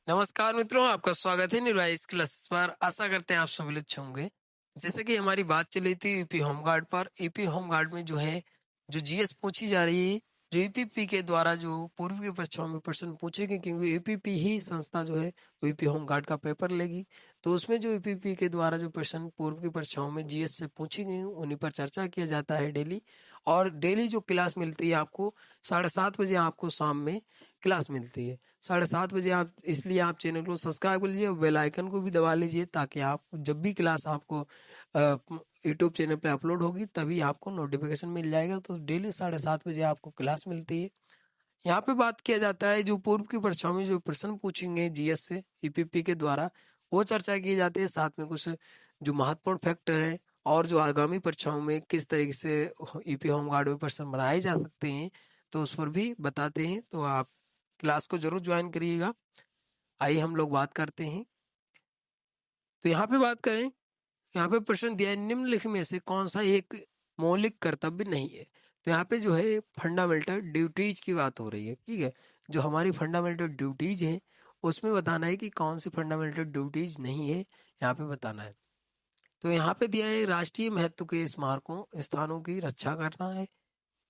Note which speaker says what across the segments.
Speaker 1: नमस्कार मित्रों, आपका स्वागत है निर्वाइस क्लासेस पर। आशा करते हैं आप सभी लोग अच्छे होंगे। जैसे कि हमारी बात चली थी यूपी होमगार्ड पर। यूपी होमगार्ड में जो है जो जीएस पूछी जा रही है, जो यूपीपी के द्वारा जो पूर्व की परीक्षाओं में प्रश्न पूछेंगे, क्योंकि यूपीपी ही संस्था जो है यूपी होमगार्ड का पेपर लेगी। तो उसमें जो यूपीपी के द्वारा जो प्रश्न पूर्व की परीक्षाओं में जीएस से पूछी गई उन्हीं पर चर्चा किया जाता है डेली। और डेली जो क्लास मिलती है आपको 7:30 बजे आपको शाम में क्लास मिलती है 7:30 बजे। आप इसलिए आप चैनल को सब्सक्राइब कर लीजिए और बेल आइकन को भी दबा लीजिए, ताकि आप जब भी क्लास आपको यूट्यूब चैनल पे अपलोड होगी तभी आपको नोटिफिकेशन मिल जाएगा। तो डेली 7:30 बजे आपको क्लास मिलती है। यहाँ पे बात किया जाता है जो पूर्व की परीक्षाओं में जो प्रश्न पूछेंगे जीएस से यूपीपी के द्वारा, वो चर्चा की जाती है। साथ में कुछ जो महत्वपूर्ण फैक्ट हैं और जो आगामी परीक्षाओं में किस तरीके से यूपी होमगार्ड में प्रश्न बनाए जा सकते हैं, तो उस पर भी बताते हैं। तो आप क्लास को जरूर ज्वाइन करिएगा। आइए हम लोग बात करते हैं। तो यहाँ पे बात करें, यहाँ पे प्रश्न दिया है निम्नलिखित में से कौन सा एक मौलिक कर्तव्य नहीं है। तो यहाँ पे जो है फंडामेंटल ड्यूटीज की बात हो रही है। ठीक है, जो हमारी फंडामेंटल ड्यूटीज है उसमें बताना है कि कौन सी फंडामेंटल ड्यूटीज नहीं है, यहाँ पे बताना है। तो यहाँ पे दिया है राष्ट्रीय महत्व के स्मारकों स्थानों की रक्षा करना है,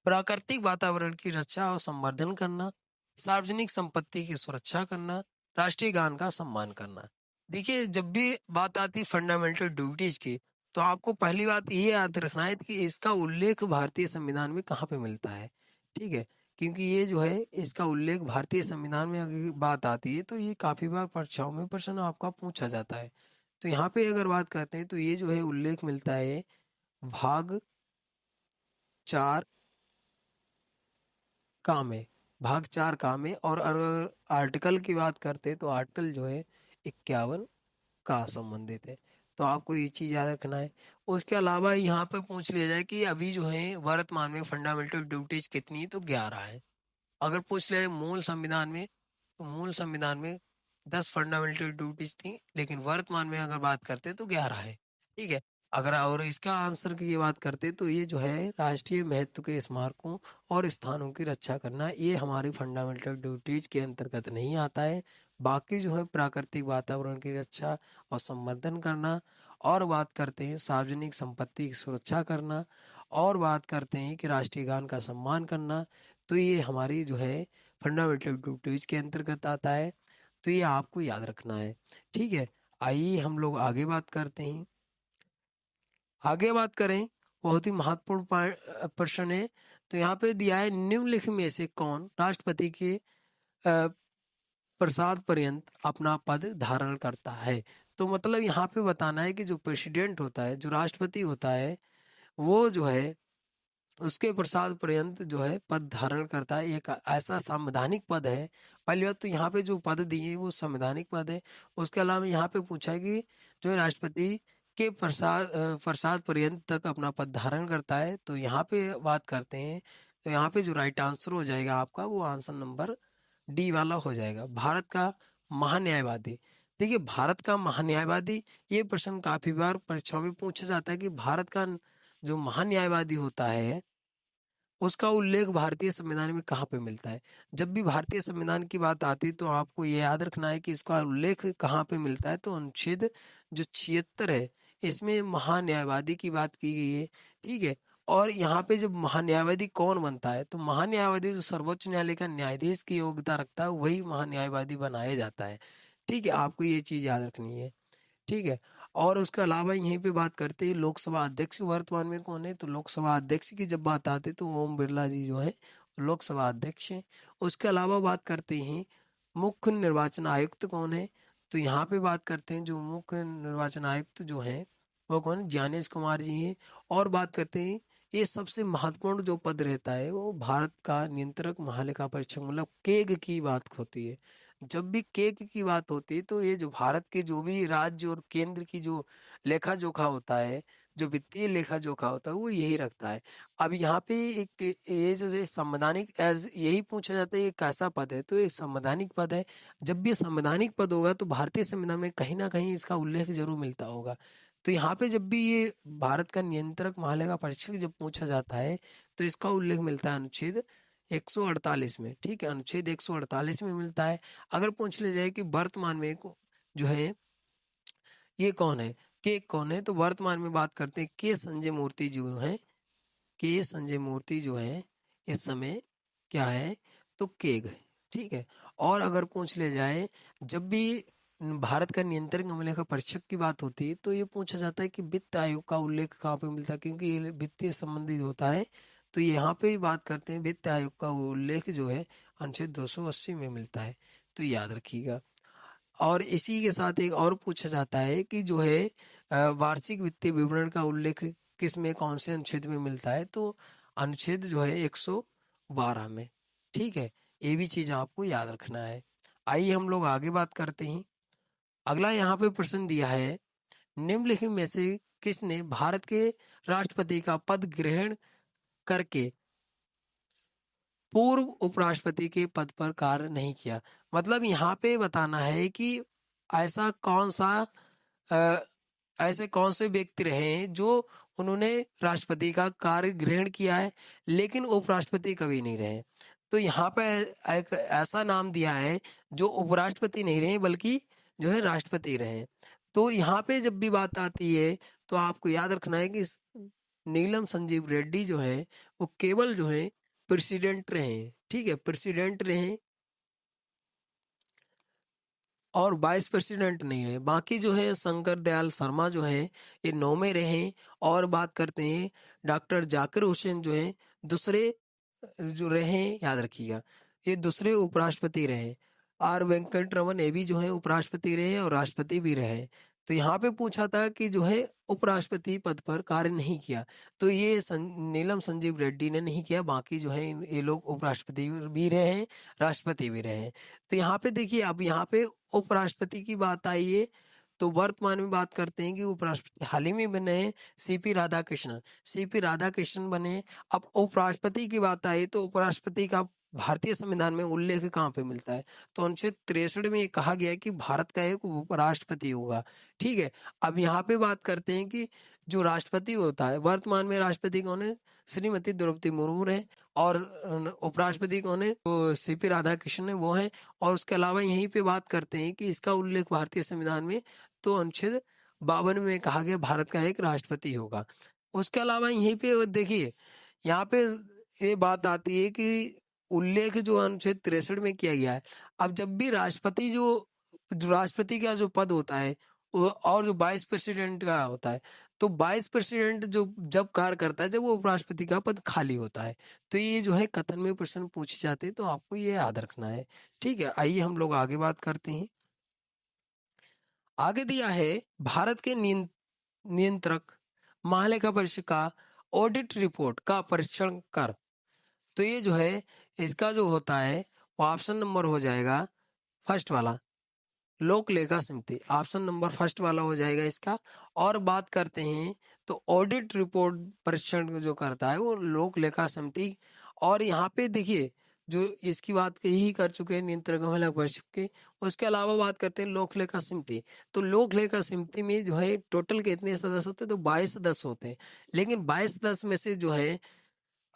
Speaker 1: प्राकृतिक वातावरण की रक्षा और संवर्धन करना, सार्वजनिक संपत्ति की सुरक्षा करना, राष्ट्रीय गान का सम्मान करना। देखिए, जब भी बात आती फंडामेंटल ड्यूटीज की, तो आपको पहली बात ये याद रखना है कि इसका उल्लेख भारतीय संविधान में कहाँ पे मिलता है। ठीक है, क्योंकि ये जो है इसका उल्लेख भारतीय संविधान में अगर बात आती है तो ये काफी बार परीक्षाओं में प्रश्न आपका पूछा जाता है। तो यहाँ पे अगर बात करते हैं तो ये जो है उल्लेख मिलता है भाग 4 का में, भाग 4 का में। और अगर आर्टिकल की बात करते हैं तो आर्टिकल जो है 51 का संबंधित है। तो आपको ये चीज याद रखना है। उसके अलावा यहाँ पे पूछ लिया जाए कि अभी जो है वर्तमान में फंडामेंटल ड्यूटीज कितनी है, तो 11 है। अगर पूछ ले मूल संविधान में, तो मूल संविधान में 10 फंडामेंटल ड्यूटीज थी, लेकिन वर्तमान में अगर बात करते तो 11 है। ठीक है, अगर और इसका आंसर की बात करते तो ये जो है राष्ट्रीय महत्व के स्मारकों और स्थानों की रक्षा करना, ये हमारी फंडामेंटल ड्यूटीज के अंतर्गत नहीं आता है। बाकी जो है प्राकृतिक वातावरण की रक्षा और संवर्धन करना, और बात करते हैं सार्वजनिक संपत्ति की सुरक्षा करना, और बात करते हैं कि राष्ट्रीय गान का सम्मान करना, तो ये हमारी जो है फंडामेंटल ड्यूटीज के अंतर्गत आता है। तो ये आपको याद रखना है। ठीक है, आइए हम लोग आगे बात करते हैं। आगे बात करें, बहुत ही महत्वपूर्ण प्रश्न है। तो यहाँ पे दिया है निम्नलिखित में से कौन राष्ट्रपति के प्रसाद पर्यंत अपना पद धारण करता है। तो मतलब यहाँ पे बताना है कि जो प्रेसिडेंट होता है, जो राष्ट्रपति होता है, वो जो है उसके प्रसाद पर्यंत जो है पद धारण करता है। एक ऐसा संवैधानिक पद है। पहली बात तो यहाँ पे जो पद दिए हैं वो संवैधानिक पद है। उसके अलावा यहाँ पे पूछा है कि जो है राष्ट्रपति के प्रसाद पर्यंत तक अपना पद धारण करता है। तो यहाँ पे बात करते हैं, तो यहाँ पे जो राइट आंसर हो जाएगा आपका, वो आंसर नंबर डी वाला हो जाएगा, भारत का महान्यायवादी। देखिए, भारत का महान्यायवादी, ये प्रश्न काफी बार परीक्षाओं में पूछा जाता है कि भारत का जो महान्यायवादी होता है उसका उल्लेख भारतीय संविधान में कहाँ पे मिलता है। जब भी भारतीय संविधान की बात आती है तो आपको ये याद रखना है कि इसका उल्लेख कहाँ पे मिलता है। तो अनुच्छेद जो 76 है, इसमें महान्यायवादी की बात की गई है। ठीक है, और यहाँ पे जब महान्यायवादी कौन बनता है, तो महान्यायवादी जो सर्वोच्च न्यायालय का न्यायाधीश की योग्यता रखता है वही महान्यायवादी बनाया जाता है। ठीक है, आपको ये चीज याद रखनी है। ठीक है, और उसके अलावा यहीं पे बात करते हैं लोकसभा अध्यक्ष वर्तमान में कौन है। तो लोकसभा अध्यक्ष की जब बात आती है तो ओम बिरला जी जो है लोकसभा अध्यक्ष हैं। उसके अलावा बात करते हैं मुख्य निर्वाचन आयुक्त कौन है। तो यहाँ पे बात करते हैं जो मुख्य निर्वाचन आयुक्त जो है वो कौन है, ज्ञानेश कुमार जी हैं। और बात करते हैं ये सबसे महत्वपूर्ण जो पद रहता है वो भारत का नियंत्रक महालेखा परीक्षक, मतलब केग की बात होती है। जब भी केक की बात होती है तो ये जो भारत के जो भी राज्य और केंद्र की जो लेखा जोखा होता है, जो वित्तीय लेखा जोखा होता है, वो यही रखता है। अब यहाँ पे एक ये जो है संवैधानिक एज यही पूछा जाता है ये कैसा पद है, तो ये संवैधानिक पद है। जब भी संवैधानिक पद होगा तो भारतीय संविधान में कहीं ना कहीं इसका उल्लेख जरूर मिलता होगा। तो यहाँ पे जब भी ये भारत का नियंत्रक महालेखा परीक्षक जब पूछा जाता है तो इसका उल्लेख मिलता है अनुच्छेद 148 में, ठीक है, अनुच्छेद 148 में मिलता है। अगर पूछ ले जाए कि वर्तमान में जो है ये कौन है, के कौन है, तो वर्तमान में बात करते हैं के संजय मूर्ति जो है, के संजय मूर्ति जो है इस समय क्या है, तो केग है, ठीक है। और अगर पूछ ले जाए जब भी भारत का नियंत्रण अमले परीक्षक की बात होती है तो ये पूछा जाता है कि वित्त आयोग का उल्लेख कहाँ पे मिलता है, क्योंकि ये वित्तीय संबंधित होता है। तो यहाँ पे भी बात करते हैं वित्त आयोग का उल्लेख जो है अनुच्छेद 280 में मिलता है, तो याद रखिएगा। और इसी के साथ एक और पूछा जाता है कि जो है वार्षिक वित्तीय विवरण का उल्लेख किस में, कौन से अनुच्छेद में मिलता है, तो अनुच्छेद जो है 112 में, ठीक है। ये भी चीज आपको याद रखना है। आइए हम लोग आगे बात करते हैं। अगला यहाँ पे प्रश्न दिया है, निम्नलिखित में से किसने भारत के राष्ट्रपति का पद ग्रहण करके पूर्व उपराष्ट्रपति के पद पर कार्य नहीं किया। मतलब यहाँ पे बताना है कि ऐसा कौन सा अ, ऐसे कौन से व्यक्ति रहे हैं जो उन्होंने राष्ट्रपति का कार्य ग्रहण किया है लेकिन उपराष्ट्रपति कभी नहीं रहे। तो यहाँ पे एक ऐसा नाम दिया है जो उपराष्ट्रपति नहीं रहे बल्कि जो है राष्ट्रपति रहे। तो यहाँ पे जब भी बात आती है तो आपको याद रखना है कि नीलम संजीव रेड्डी जो है वो केवल जो है प्रेसिडेंट रहे, ठीक है, प्रेसिडेंट रहे और वाइस प्रेसिडेंट नहीं रहे। बाकी जो है शंकर दयाल शर्मा जो है ये 9 में रहे। और बात करते हैं डॉक्टर जाकिर हुसैन जो है दूसरे जो रहे, याद रखिएगा, ये दूसरे उपराष्ट्रपति रहे। आर वेंकट रमन ये भी जो है उपराष्ट्रपति रहे और राष्ट्रपति भी रहे। तो यहाँ पे पूछा था कि जो है उपराष्ट्रपति पद पर कार्य नहीं किया, तो ये नीलम संजीव रेड्डी ने नहीं किया। बाकी जो है ये लोग उपराष्ट्रपति भी रहे हैं, राष्ट्रपति भी रहे हैं। तो यहाँ पे देखिए, अब यहाँ पे उपराष्ट्रपति की बात आई है तो वर्तमान में बात करते हैं कि उपराष्ट्रपति हाल ही में बने हैं सीपी राधाकृष्णन, सीपी राधाकृष्णन बने। अब उपराष्ट्रपति की बात आई तो उपराष्ट्रपति का भारतीय संविधान में उल्लेख कहाँ पे मिलता है, तो अनुच्छेद 63 में कहा गया है कि भारत का एक उपराष्ट्रपति होगा, ठीक है। अब यहाँ पे बात करते हैं कि जो राष्ट्रपति होता है, वर्तमान में राष्ट्रपति कौन है, श्रीमती द्रौपदी मुर्मू है। और उपराष्ट्रपति कौन है, तो सीपी राधाकृष्णन है, वो है। और उसके अलावा यहीं पे बात करते हैं कि इसका उल्लेख भारतीय संविधान में तो अनुच्छेद 52 में कहा गया भारत का एक राष्ट्रपति होगा। उसके अलावा यहीं पे देखिए, यहाँ पे ये बात आती है कि उल्लेख जो अनुच्छेद 63 में किया गया है। अब जब भी राष्ट्रपति जो राष्ट्रपति का जो पद होता है और जो वाइस प्रेसिडेंट का होता है, तो वाइस प्रेसिडेंट जो जब कार्य करता है जब वो उपराष्ट्रपति का पद खाली होता है। तो ये जो है कथन में प्रश्न पूछे जाते हैं, तो आपको ये याद रखना है, ठीक है। आइए हम लोग आगे बात करते हैं। आगे दिया है भारत के नियंत्रक महालेखा परीक्षक का ऑडिट रिपोर्ट का परीक्षण कर। तो ये जो है इसका जो होता है वो ऑप्शन नंबर हो जाएगा फर्स्ट वाला, लोक लेखा समिति, ऑप्शन नंबर फर्स्ट वाला हो जाएगा इसका। और बात करते हैं तो ऑडिट रिपोर्ट परीक्षण जो करता है वो लोक लेखा समिति। और यहाँ पे देखिए जो इसकी बात ही कर चुके हैं नियंत्रक महिला परीक्षक के। उसके अलावा बात करते हैं लोक लेखा समिति। तो लोक लेखा समिति में जो है टोटल कितने सदस्य होते हैं, तो 22 सदस्य होते हैं। लेकिन 22 सदस्य में से जो है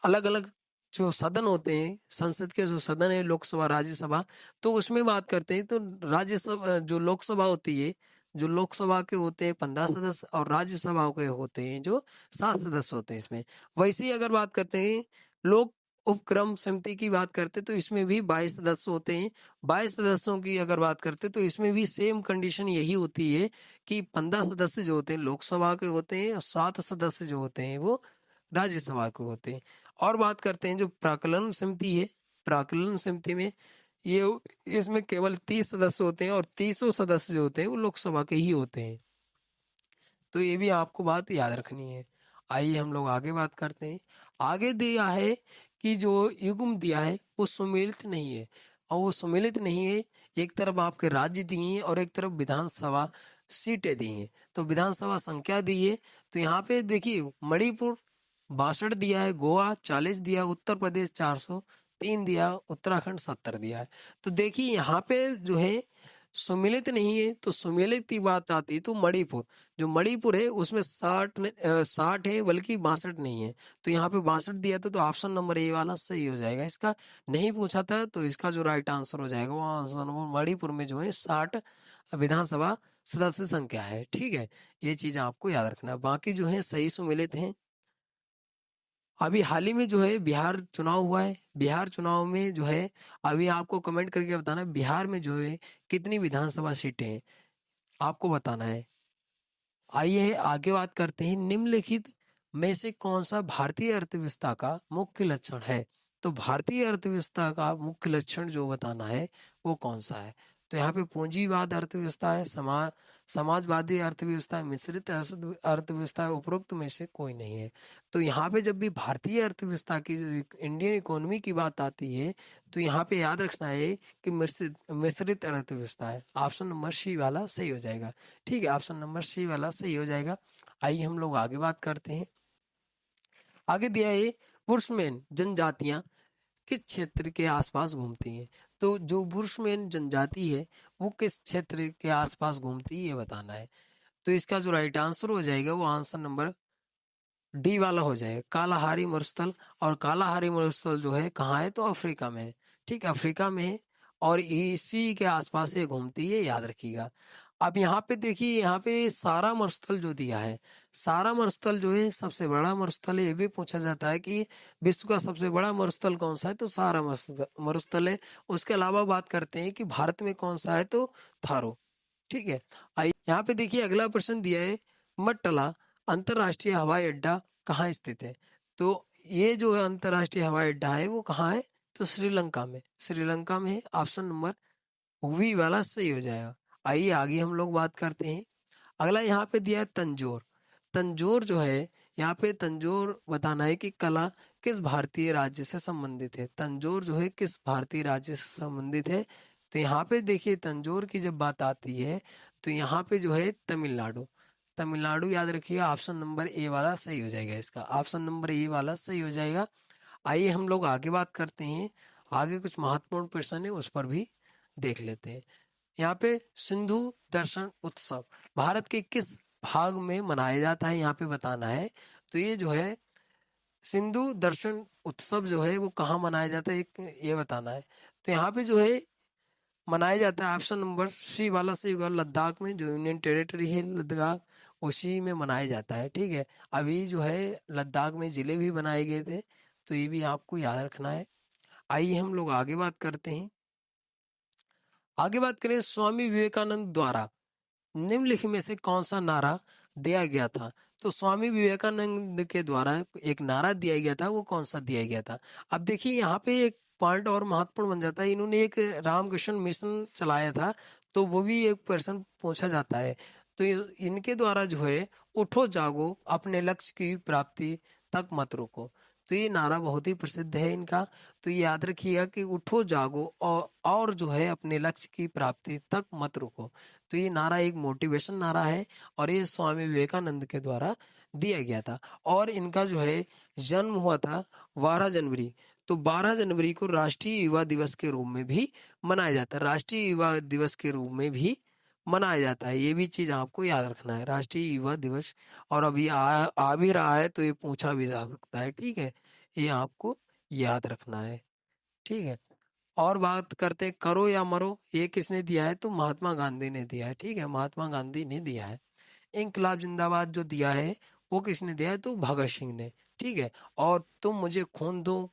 Speaker 1: अलग अलग जो सदन होते हैं, संसद के जो सदन है लोकसभा राज्यसभा, तो उसमें बात करते हैं तो राज्यसभा जो लोकसभा होती है, जो लोकसभा के होते हैं 15 सदस्य और राज्यसभा के होते हैं जो 7 सदस्य होते हैं इसमें। वैसे ही अगर बात करते हैं लोक उपक्रम समिति की बात करते तो इसमें भी 22 सदस्य होते हैं। 22 सदस्यों की अगर बात करते तो इसमें भी सेम कंडीशन यही होती है कि 15 सदस्य जो होते हैं लोकसभा के होते हैं और 7 सदस्य जो होते हैं वो राज्यसभा के होते हैं। और बात करते हैं जो प्राक्कलन समिति है, प्राक्कलन समिति में ये इसमें केवल 30 सदस्य होते हैं और 30 सदस्य जो होते हैं वो लोकसभा के ही होते हैं। तो ये भी आपको बात याद रखनी है। आइए हम लोग आगे बात करते हैं। आगे दिया है कि जो युग्म दिया है वो सुमेलित नहीं है, और वो सुमेलित नहीं है, एक तरफ आपके राज्य दिए हैं और एक तरफ विधानसभा सीटें दी हैं। तो विधानसभा संख्या दी है, तो यहाँ पे देखिए मणिपुर 62 दिया है, गोवा 40 दिया, उत्तर प्रदेश 403 दिया, उत्तराखंड 70 दिया है। तो देखिए यहाँ पे जो है सुमेलित नहीं है तो सुमेलित की बात आती है तो मणिपुर, जो मणिपुर है उसमें 60 है बल्कि 62 नहीं है। तो यहाँ पे 62 दिया था तो ऑप्शन नंबर ए वाला सही हो जाएगा। इसका नहीं पूछा था तो इसका जो राइट आंसर हो जाएगा वो आंसर नंबर मणिपुर में जो है 60 विधानसभा सदस्य संख्या है। ठीक है, ये चीज आपको याद रखना है। बाकी जो है सही सुमेलित हैं। अभी हाल ही में जो है बिहार चुनाव हुआ है, बिहार चुनाव में जो है अभी आपको कमेंट करके बताना है बिहार में जो है कितनी विधानसभा सीटें हैं, आपको बताना है। आइए आगे बात करते हैं, निम्नलिखित में से कौन सा भारतीय अर्थव्यवस्था का मुख्य लक्षण है। तो भारतीय अर्थव्यवस्था का मुख्य लक्षण जो बताना है वो कौन सा है। तो यहाँ पे पूंजीवाद अर्थव्यवस्था है, समाजवादी अर्थव्यवस्था है, मिश्रित अर्थव्यवस्था है, उपरोक्त में से कोई नहीं है। तो यहाँ पे जब भी भारतीय अर्थव्यवस्था की जो इंडियन इकोनॉमी की बात आती है तो यहाँ पे याद रखना है कि मिश्रित मिश्रित अर्थव्यवस्था है। ऑप्शन नंबर सी वाला सही हो जाएगा। ठीक है, ऑप्शन नंबर सी वाला सही हो जाएगा। आइए हम लोग आगे बात करते हैं। आगे दिया है बुशमैन जनजातियां किस क्षेत्र के आसपास घूमती हैं। तो जो बुशमैन जनजाति है वो किस क्षेत्र के आसपास घूमती है ये बताना है। तो इसका जो राइट आंसर हो जाएगा वो आंसर नंबर डी वाला हो जाएगा, कालाहारी मरुस्थल। और कालाहारी मरुस्थल जो है कहाँ है, तो अफ्रीका में है। ठीक है, अफ्रीका में है और इसी के आसपास ये घूमती है, याद रखिएगा। अब यहाँ पे देखिए, यहाँ पे सारा मरुस्थल जो दिया है, सारा मरुस्थल जो है सबसे बड़ा मरुस्थल है। ये भी पूछा जाता है कि विश्व का सबसे बड़ा मरुस्थल कौन सा है, तो सारा मरुस्थल है। उसके अलावा बात करते हैं कि भारत में कौन सा है, तो थारो। ठीक है, आइए यहाँ पे देखिए अगला प्रश्न दिया है, मट्टला अंतरराष्ट्रीय हवाई अड्डा कहाँ स्थित है। तो ये जो है अंतरराष्ट्रीय हवाई अड्डा है वो कहाँ है, तो श्रीलंका में, श्रीलंका में है। ऑप्शन नंबर वी वाला सही हो जाएगा। आइए आगे हम लोग बात करते हैं। अगला यहाँ पे दिया है तंजोर। तंजोर जो है, यहाँ पे तंजोर बताना है कि कला किस भारतीय राज्य से संबंधित है। तंजोर जो है किस भारतीय राज्य से संबंधित है। तो यहाँ पे देखिए तंजोर की जब बात आती है तो यहाँ पे जो है तमिलनाडु, तमिलनाडु याद रखिएगा। ऑप्शन नंबर ए वाला सही हो जाएगा, इसका ऑप्शन नंबर ए वाला सही हो जाएगा। आइए हम लोग आगे बात करते हैं। आगे कुछ महत्वपूर्ण प्रश्न है उस पर भी देख लेते हैं। यहाँ पे सिंधु दर्शन उत्सव भारत के किस भाग में मनाया जाता है, यहाँ पे बताना है। तो ये जो है सिंधु दर्शन उत्सव जो है वो कहाँ मनाया जाता है, एक ये बताना है। तो यहाँ पे जो है मनाया जाता है, ऑप्शन नंबर सी वाला सही होगा, लद्दाख में, जो यूनियन टेरिटरी है लद्दाख, उसी में मनाया जाता है। ठीक है, अभी जो है लद्दाख में जिले भी बनाए गए थे, तो ये भी आपको याद रखना है। आइए हम लोग आगे बात करते हैं। आगे बात करें, स्वामी विवेकानंद द्वारा निम्नलिखित में से कौन सा नारा दिया गया था। तो स्वामी विवेकानंद के द्वारा एक नारा दिया गया था, वो कौन सा दिया गया था। अब देखिए यहाँ पे एक पॉइंट और महत्वपूर्ण बन जाता है, इन्होंने एक रामकृष्ण मिशन चलाया था, तो वो भी एक पर्सन पूछा जाता है। तो इनके द्वारा जो है, उठो जागो अपने लक्ष्य की प्राप्ति तक मत रुको। तो ये नारा बहुत ही प्रसिद्ध है इनका। तो ये याद रखिएगा कि उठो जागो और जो है अपने लक्ष्य की प्राप्ति तक मत रुको। तो ये नारा एक मोटिवेशन नारा है और ये स्वामी विवेकानंद के द्वारा दिया गया था। और इनका जो है जन्म हुआ था 12 जनवरी। तो 12 जनवरी को राष्ट्रीय युवा दिवस के रूप में भी मनाया जाता है, राष्ट्रीय युवा दिवस के रूप में भी मनाया जाता है। ये भी चीज आपको याद रखना है, राष्ट्रीय युवा दिवस। और अभी आ भी रहा है तो ये पूछा भी जा सकता है। ठीक है, ये आपको याद रखना है। ठीक है, और बात करते हैं करो या मरो, ये किसने दिया है, तो महात्मा गांधी ने दिया है। ठीक है, महात्मा गांधी ने दिया है। इंकलाब जिंदाबाद जो दिया है वो किसने दिया है, तो भगत सिंह ने। ठीक है, और तुम मुझे खून दो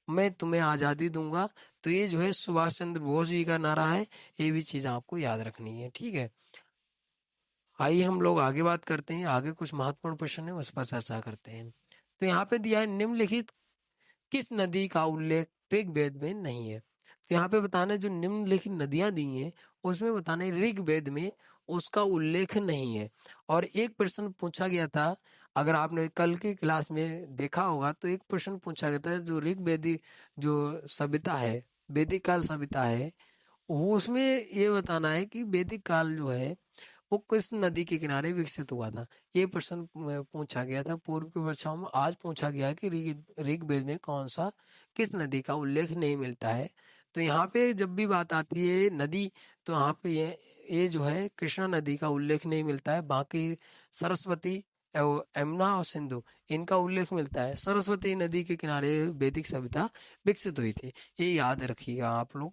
Speaker 1: मैं तुम्हें आजादी दूंगा, तो ये जो है सुभाष चंद्र बोस जी का नारा है। ये भी चीज आपको याद रखनी है। ठीक है, आइए हम लोग आगे बात करते हैं। आगे कुछ महत्वपूर्ण प्रश्न है उस पर चर्चा करते हैं। तो यहाँ पे दिया है, निम्नलिखित किस नदी का उल्लेख ऋग्वेद में नहीं है। तो यहाँ पे बताना है, जो निम्नलिखित नदियां दी हैं उसमें बताना है ऋग्वेद में उसका उल्लेख नहीं है। और एक प्रश्न पूछा गया था, अगर आपने कल की क्लास में देखा होगा, तो एक प्रश्न पूछा गया था, जो ऋग्वेदी जो सभ्यता है, वैदिक काल सभ्यता है, वो उसमें ये बताना है कि वैदिक काल जो है वो किस नदी के किनारे विकसित हुआ था। ये प्रश्न पूछा गया था पूर्व की परीक्षाओं में। आज पूछा गया कि ऋग्वेद में कौन सा किस नदी का उल्लेख नहीं मिलता है। तो यहाँ पे जब भी बात आती है नदी, तो यहाँ पे ये जो है कृष्णा नदी का उल्लेख नहीं मिलता है। बाकी सरस्वती, यमुना और सिंधु, इनका उल्लेख मिलता है। सरस्वती नदी के किनारे वैदिक सभ्यता विकसित हुई थी, ये याद रखिएगा आप लोग।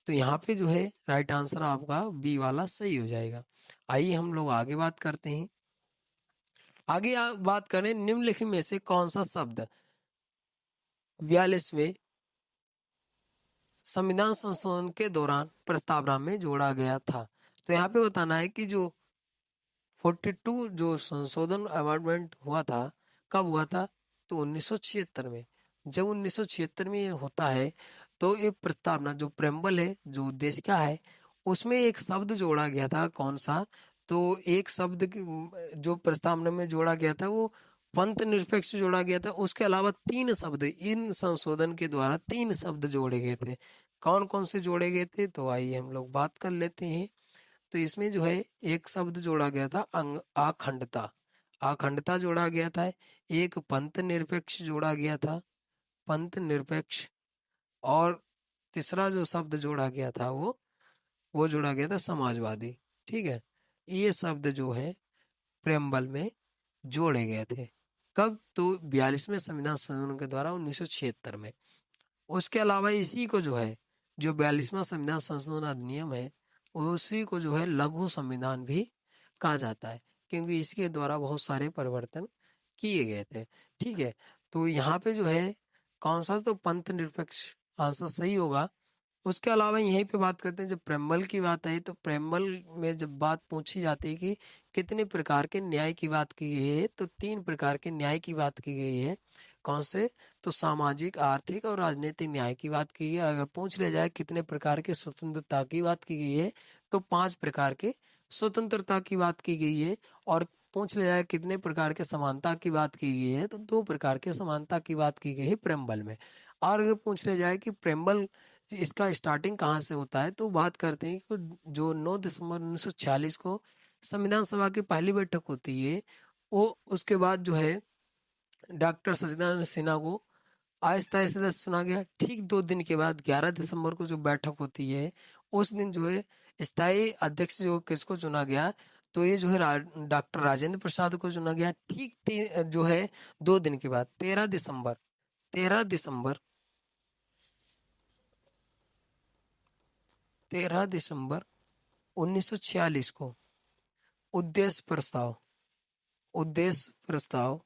Speaker 1: तो यहाँ पे जो है राइट आंसर आपका बी वाला सही हो जाएगा। आइए हम लोग आगे बात करते हैं। आगे बात करें, निम्नलिखित में से कौन सा शब्द 42वें संविधान संशोधन के दौरान प्रस्तावना में जोड़ा गया था? तो यहाँ पे बताना है कि जो 42 जो संशोधन अमेंडमेंट हुआ था, कब हुआ था? तो 1976 में। जब 1976 में ये होता है, तो ये प्रस्तावना जो प्रेम्बल है, जो उद्देश्य क्या है, उसमें एक शब्द जोड़ा गया था। कौन सा? तो एक शब्द जो प्रस्तावना में जोड़ा गया था वो पंथ निरपेक्ष जोड़ा गया था। उसके अलावा 3 शब्द इन संशोधन के द्वारा 3 शब्द जोड़े गए थे। कौन कौन से जोड़े गए थे? तो आइए हम लोग बात कर लेते हैं। तो इसमें जो है एक शब्द जोड़ा गया था अखंडता, अखंडता जोड़ा गया था। एक पंथ निरपेक्ष जोड़ा गया था, पंथ निरपेक्ष। और तीसरा जो शब्द जोड़ा गया था वो जोड़ा गया था समाजवादी। ठीक है, ये शब्द जो है प्रेम्बल में जोड़े गए थे। कब? तो 42वें संविधान संशोधन के द्वारा 1976 में। उसके अलावा इसी को जो है, जो 42वां संविधान संशोधन अधिनियम है, उसी को जो है लघु संविधान भी कहा जाता है, क्योंकि इसके द्वारा बहुत सारे परिवर्तन किए गए थे। ठीक है, तो यहाँ पे जो है कौन सा? तो पंथ निरपेक्ष आंसर सही होगा। उसके अलावा यहीं पे बात करते हैं, जब प्रेम्बल की बात आई, तो प्रेम्बल में जब बात पूछी जाती है कि कितने प्रकार के न्याय की बात की गई है, तो 3 प्रकार के न्याय की बात की गई है। कौन से? तो सामाजिक, आर्थिक और राजनीतिक न्याय की बात की गई है। अगर पूछ लिया जाए कितने प्रकार के स्वतंत्रता की बात की गई है, तो 5 प्रकार के स्वतंत्रता की बात की गई है। और पूछ लिया जाए कितने प्रकार के समानता की बात की गई है, तो 2 प्रकार के समानता की बात की गई है प्रेम्बल में। और अगर पूछ लिया जाए कि प्रेम्बल इसका स्टार्टिंग कहाँ से होता है, तो बात करते हैं कि जो 9 दिसंबर 1946 को संविधान सभा की पहली बैठक होती है, वो उसके बाद जो है डॉक्टर सचिदानंद सिन्हा को अस्थायी सदस्य चुना गया। ठीक 2 दिन के बाद 11 दिसंबर को जो बैठक होती है, उस दिन जो है स्थायी अध्यक्ष जो किसको चुना गया, तो ये जो है डॉक्टर राजेंद्र प्रसाद को चुना गया। ठीक जो है 2 दिन के बाद 13 दिसंबर 1946 को उद्देश्य प्रस्ताव उद्देश्य प्रस्ताव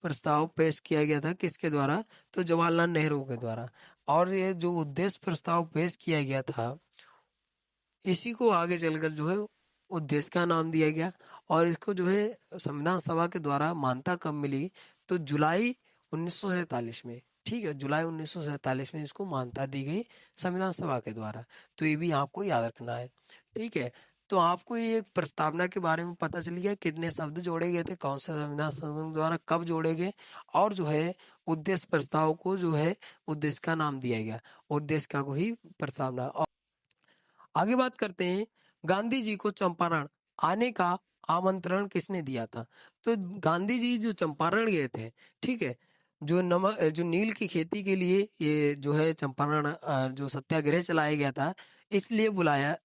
Speaker 1: प्रस्ताव पेश किया गया था। किसके द्वारा? तो जवाहरलाल नेहरू के द्वारा। और ये जो उद्देश्य प्रस्ताव पेश किया गया था, इसी को आगे चलकर जो है उद्देश्य का नाम दिया गया। और इसको जो है संविधान सभा के द्वारा मान्यता कब मिली? तो जुलाई 1947 में। ठीक है, जुलाई 1947 में इसको मान्यता दी गई संविधान सभा के द्वारा। तो ये भी आपको याद रखना है। ठीक है, तो आपको ये प्रस्तावना के बारे में पता चल गया, कितने शब्द जोड़े गए थे, कौन से संविधान संशोधन द्वारा कब जोड़े गए, और जो है उद्देश्य प्रस्ताव को जो है उद्देश्य का नाम दिया गया, उद्देश्य का को ही प्रस्तावना। आगे बात करते हैं, गांधी जी को चंपारण आने का आमंत्रण किसने दिया था? तो गांधी जी जो चंपारण गए थे, ठीक है, जो नील की खेती के लिए ये जो है चंपारण जो सत्याग्रह चलाया गया था, इसलिए बुलाया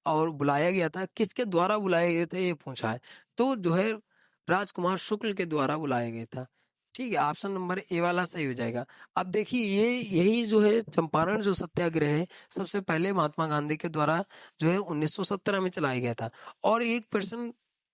Speaker 1: गया था। किसके द्वारा बुलाया गया था ये पूछा है, तो जो है राजकुमार शुक्ल के द्वारा बुलाया गया था। ठीक है, ऑप्शन नंबर ए वाला सही हो जाएगा। अब देखिए, यही जो है चंपारण जो सत्याग्रह है, सबसे पहले महात्मा गांधी के द्वारा जो है 1917 में चलाया गया था। और एक प्रश्न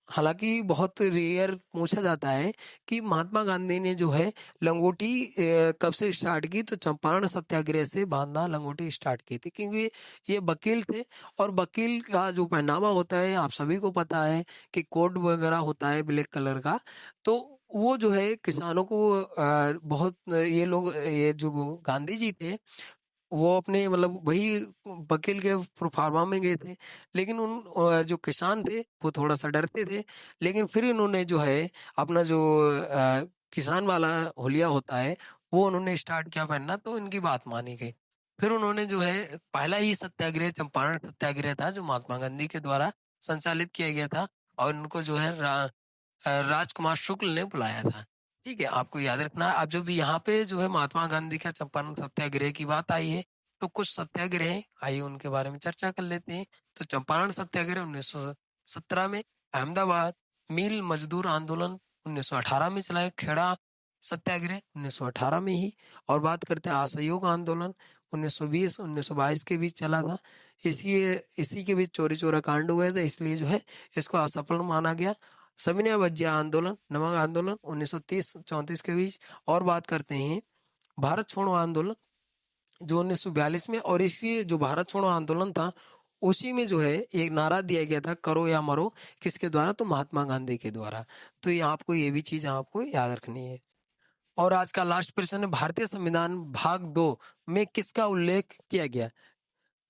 Speaker 1: हालांकि बहुत रेयर पूछा जाता है कि महात्मा गांधी ने जो है लंगोटी कब से स्टार्ट की, तो चंपारण सत्याग्रह से बांधना लंगोटी स्टार्ट की थी, क्योंकि ये वकील थे। और वकील का जो पहनावा होता है आप सभी को पता है कि कोट वगैरह होता है ब्लैक कलर का। तो वो जो है किसानों को बहुत ये लोग, ये जो गांधी जी थे, वो अपने मतलब वही वकील के प्रोफार्मा में गए थे। लेकिन जो किसान थे वो थोड़ा सा डरते थे। लेकिन फिर इन्होंने जो है अपना जो किसान वाला होलिया होता है वो उन्होंने स्टार्ट किया पहनना, तो इनकी बात मानी गई। फिर उन्होंने जो है पहला ही सत्याग्रह चंपारण सत्याग्रह था जो महात्मा गांधी के द्वारा संचालित किया गया था। और उनको जो है राजकुमार शुक्ल ने बुलाया था। ठीक है, आपको याद रखना है। अब जो भी यहाँ पे जो है महात्मा गांधी का चंपारण सत्याग्रह की बात आई है, तो कुछ सत्याग्रह आइए उनके बारे में चर्चा कर लेते हैं। तो चंपारण सत्याग्रह 1917 में, अहमदाबाद मिल मजदूर आंदोलन 1918 में चलाया, खेड़ा सत्याग्रह 1918 में ही। और बात करते हैं असहयोग आंदोलन 1920-1922 के बीच चला था। इसी के बीच चोरी चोरा कांड हुए थे, इसलिए जो है इसको असफल माना गया। सविनय अवज्ञा आंदोलन, नमक आंदोलन 1930-34 के बीच। और बात करते हैं भारत छोड़ो आंदोलन जो 1942 में, और इसी जो भारत छोड़ो आंदोलन था उसी में जो है एक नारा दिया गया था, करो या मरो, किसके द्वारा? तो महात्मा गांधी के द्वारा। तो ये आपको ये भी चीज आपको याद रखनी है। और आज का लास्ट प्रश्न है, भारतीय संविधान भाग 2 में किसका उल्लेख किया गया?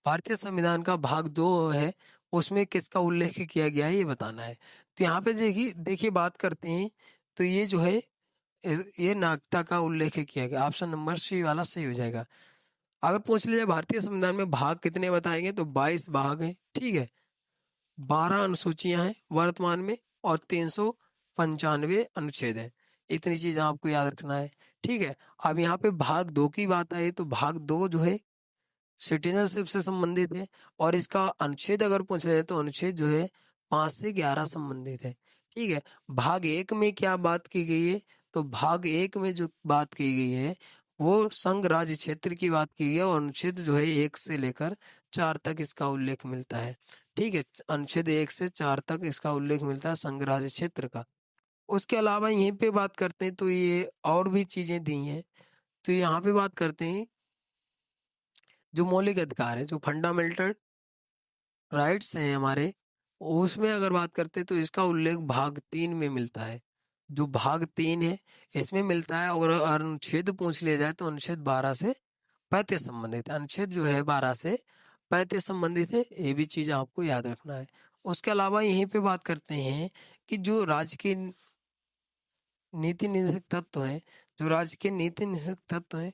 Speaker 1: भारतीय संविधान का भाग 2 है, उसमें किसका उल्लेख किया गया है ये बताना है। तो यहाँ पे देखिए देखिए बात करते हैं, तो ये जो है ये नागरिकता का उल्लेख किया गया। ऑप्शन नंबर सी वाला सही हो जाएगा। अगर पूछ लिया भारतीय संविधान में भाग कितने बताएंगे तो 22 भाग हैं, ठीक है। 12 अनुसूचियां हैं वर्तमान में, और 395 अनुच्छेद है। इतनी चीज आपको याद रखना है, ठीक है। अब यहाँ पे भाग 2 की बात आई तो भाग 2 जो है सिटीजनशिप से संबंधित है, और इसका अनुच्छेद अगर पूछ ले तो अनुच्छेद जो है 5 से 11 संबंधित है, ठीक है। भाग 1 में क्या बात की गई है? तो भाग 1 में जो बात की गई है वो संघ राज्य क्षेत्र की बात की गई है, और अनुच्छेद जो है 1 से लेकर 4 तक इसका उल्लेख मिलता है, ठीक है। अनुच्छेद 1 से 4 तक इसका उल्लेख मिलता है संघ राज्य क्षेत्र का। उसके अलावा यहीं पे बात करते हैं तो ये और भी चीजें दी हैं। तो यहाँ पे बात करते हैं जो मौलिक अधिकार है, जो फंडामेंटल राइट्स हैं हमारे, उसमें अगर बात करते हैं तो इसका उल्लेख भाग 3 में मिलता है। जो भाग 3 है इसमें मिलता है। और अनुच्छेद पूछ लिया जाए तो अनुच्छेद 12 से 35 संबंधित है। अनुच्छेद जो है 12 से 35 संबंधित है, ये भी चीज आपको याद रखना है। उसके अलावा यहीं पे बात करते हैं कि जो राज्य के नीति निदेशक तत्व हैं, जो राज्य के नीति निदेशक तत्व हैं,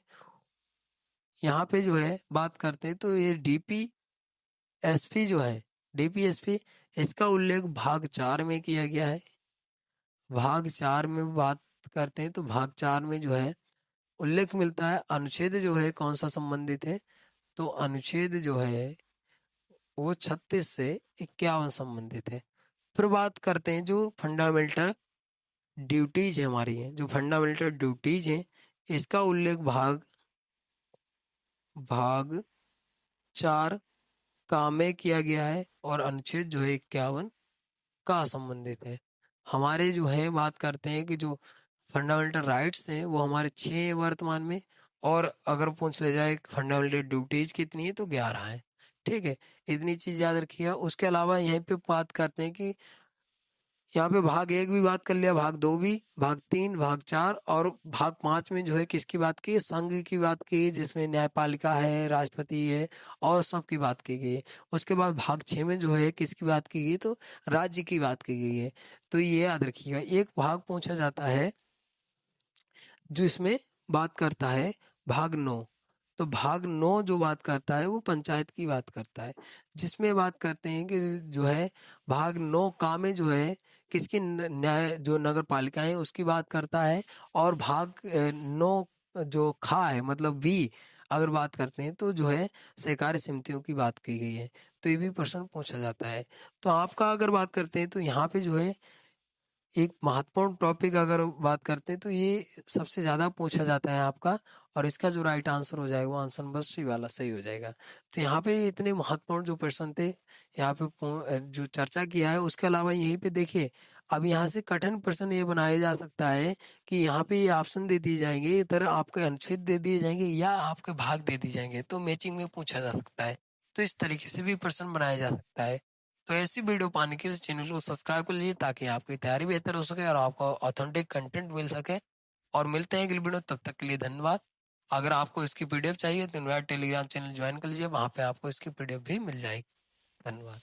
Speaker 1: यहाँ पे जो है बात करते हैं तो ये डीपीएसपी जो है, डीपीएसपी, इसका उल्लेख भाग 4 में किया गया है। भाग 4 में बात करते हैं तो भाग 4 में जो है उल्लेख मिलता है। अनुच्छेद जो है कौन सा संबंधित है? तो अनुच्छेद जो है वो 36 से 51 संबंधित है। फिर बात करते हैं जो फंडामेंटल ड्यूटीज है हमारी है, जो फंडामेंटल ड्यूटीज हैं, इसका उल्लेख भाग भाग 4 का में किया गया है, और अनुच्छेद जो है 51 का संबंधित है। हमारे जो है बात करते हैं कि जो फंडामेंटल राइट्स हैं वो हमारे 6 हैं वर्तमान में, और अगर पूछ ले जाए फंडामेंटल ड्यूटीज कितनी है तो 11 है, ठीक है। इतनी चीज याद रखिएगा। उसके अलावा यहीं पे बात करते हैं कि यहाँ पे भाग 1 भी बात कर लिया, भाग 2 भी, भाग 3, भाग 4, और भाग 5 में जो है किसकी बात की है? संघ की बात की, जिसमें न्यायपालिका है, राष्ट्रपति है, और सबकी बात की गई है। उसके बाद भाग 6 में जो है किसकी बात की गई? तो राज्य की बात की गई है। तो ये याद रखिएगा। एक भाग पूछा जाता है जो इसमें बात करता है भाग 9। तो भाग 9 जो बात करता है वो पंचायत की बात करता है, जिसमें बात करते हैं कि जो है भाग 9 का में जो है किसकी न्याय जो नगर पालिका है उसकी बात करता है। और भाग 9 जो खा है मतलब वी अगर बात करते हैं तो जो है सहकारी समितियों की बात की गई है। तो ये भी प्रश्न पूछा जाता है। तो आपका अगर बात करते हैं तो यहाँ पे जो है एक महत्वपूर्ण टॉपिक अगर बात करते हैं तो ये सबसे ज्यादा पूछा जाता है आपका, और इसका जो राइट आंसर हो जाएगा वो आंसर नंबर सी वाला सही हो जाएगा। तो यहाँ पे इतने महत्वपूर्ण जो प्रश्न थे यहाँ पे जो चर्चा किया है, उसके अलावा यहीं पे देखिए अब यहाँ से कठिन प्रश्न ये बनाया जा सकता है कि यहाँ पे ये ऑप्शन दे दिए जाएंगे, इधर आपके अनुच्छेद दे दिए जाएंगे या आपके भाग दे दिए जाएंगे, तो मैचिंग में पूछा जा सकता है। तो इस तरीके से भी प्रश्न बनाया जा सकता है। तो ऐसी वीडियो पाने के लिए चैनल को सब्सक्राइब कर लीजिए ताकि आपकी तैयारी बेहतर हो सके और आपको ऑथेंटिक कंटेंट मिल सके। और मिलते हैं अगली वीडियो, तब तक के लिए धन्यवाद। अगर आपको इसकी पीडीएफ चाहिए तो मेरा टेलीग्राम चैनल ज्वाइन कर लीजिए, वहां पे आपको इसकी पीडीएफ भी मिल जाएगी। धन्यवाद।